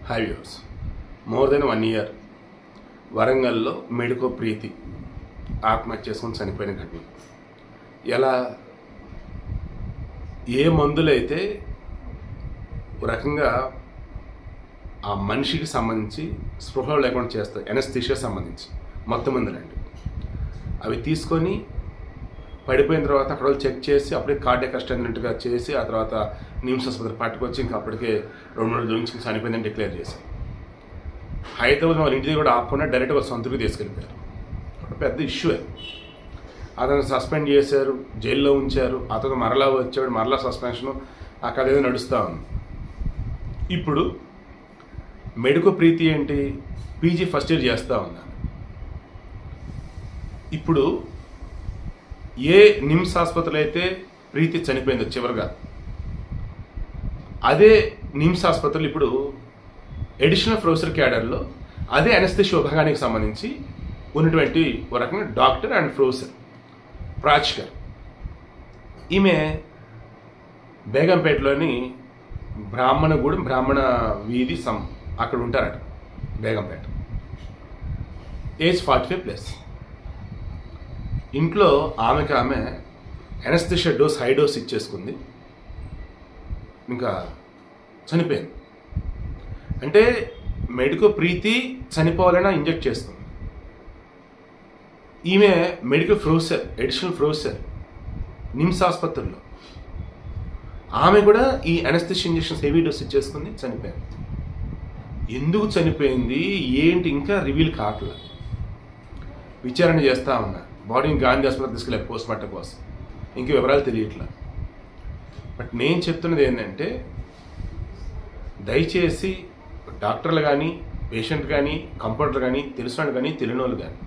High viewers, more than 1 year వరంగల్లో medico ప్రీతి ఆత్మహత్య చేసుకొని చనిపోయిన ఘటన. ఎలా ఏ మందులైతే రకంగా ఆ మనిషికి సంబంధించి స్పృహ లేకుండా చేస్తాయి, ఎనస్థీషియా సంబంధించి మొత్తం మందులండి, అవి తీసుకొని పడిపోయిన తర్వాత అక్కడ చెక్ చేసి అప్పుడే కార్డియాక్ అసిస్టెంట్గా చేసి ఆ తర్వాత నిమ్స్ ఆసుపత్రి పట్టుకొచ్చి ఇంకా అప్పటికే 2 రోజుల నుంచి చనిపోయిందని డిక్లేర్ చేశారు. హైదరాబాద్ వాళ్ళ ఇంటి కూడా ఆపకుండా డైరెక్ట్గా సొంతకి తీసుకెళ్ళిపోయారు. పెద్ద ఇష్యూ అది. అతను సస్పెండ్ చేశారు, జైల్లో ఉంచారు. అతను మరలా వచ్చాడు, మరలా సస్పెన్షను, ఆ కథ ఏదో నడుస్తూ ఉంది. ఇప్పుడు మెడికో ప్రీతి ఏంటి, పీజీ ఫస్ట్ ఇయర్ చేస్తూ ఉన్నాను. ఇప్పుడు ఏ నిమ్స్ ఆసుపత్రిలో అయితే ప్రీతి చనిపోయిందో చివరిగా, అదే నిమ్స్ ఆసుపత్రులు ఇప్పుడు అడిషనల్ ప్రొఫెసర్ క్యాడర్లో అదే అనస్థీషియా విభాగానికి సంబంధించి ఉన్నటువంటి ఒక రకంగా డాక్టర్ అండ్ ప్రొఫెసర్ ప్రాచ్కర్, ఈమె బేగంపేటలోని బ్రాహ్మణగూడెం బ్రాహ్మణ వీధి అక్కడ ఉంటారట బేగంపేట. ఏజ్ 45+. ఇంట్లో ఆమె అనస్థీషియా డోస్ హై డోస్ ఇచ్చేసుకుంది, ఇంకా చనిపోయింది. అంటే మెడికో ప్రీతి చనిపోవాలన్నా ఇంజెక్ట్ చేస్తుంది. ఈమె medical professor, additional professor NIMS ఆసుపత్రిలో, ఆమె కూడా ఈ అనస్థీషియా ఇంజెక్షన్స్ హెవీ డోస్ ఇచ్చేసుకుంది, చనిపోయింది. ఎందుకు చనిపోయింది ఏంటి ఇంకా రివీల్ కావట్లేదు. విచారణ చేస్తూ ఉన్నా, బాడీని గాంధీ ఆసుపత్రికి తీసుకెళ్ళే పోస్ట్ మార్టం కోసం, ఇంక వివరాలు తెలియట్లా. బట్ నేను చెప్తున్నది ఏంటంటే, దయచేసి డాక్టర్లు కానీ, పేషెంట్ కానీ, కంపౌండర్ కానీ, తెలిసిన వాళ్ళు కానీ, తెలియని వాళ్ళు కానీ,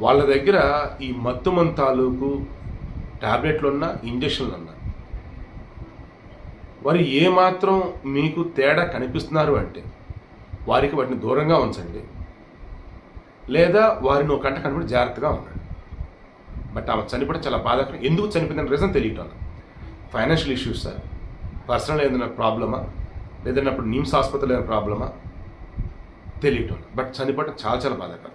వాళ్ళ దగ్గర ఈ మత్తు తాలూకు ట్యాబ్లెట్లు ఉన్నా, ఇంజక్షన్లు ఉన్నా, వారు ఏమాత్రం మీకు తేడా కనిపిస్తున్నారు అంటే వారికి వాటిని దూరంగా ఉంచండి, లేదా వారిని ఒక కంట కనబడి జాగ్రత్తగా ఉండండి. బట్ ఆమె చనిపోవడం చాలా బాధాకరం. ఎందుకు చనిపోయిందని రీజన్ తెలియటం, ఫైనాన్షియల్ ఇష్యూసా, పర్సనల్ ఏదైనా ప్రాబ్లమా, లేదన్నప్పుడు నిమ్స్ ఆసుపత్రిలో ఏదైనా ప్రాబ్లమా తెలియటం. బట్ చనిపోవడం చాలా చాలా బాధాకరం.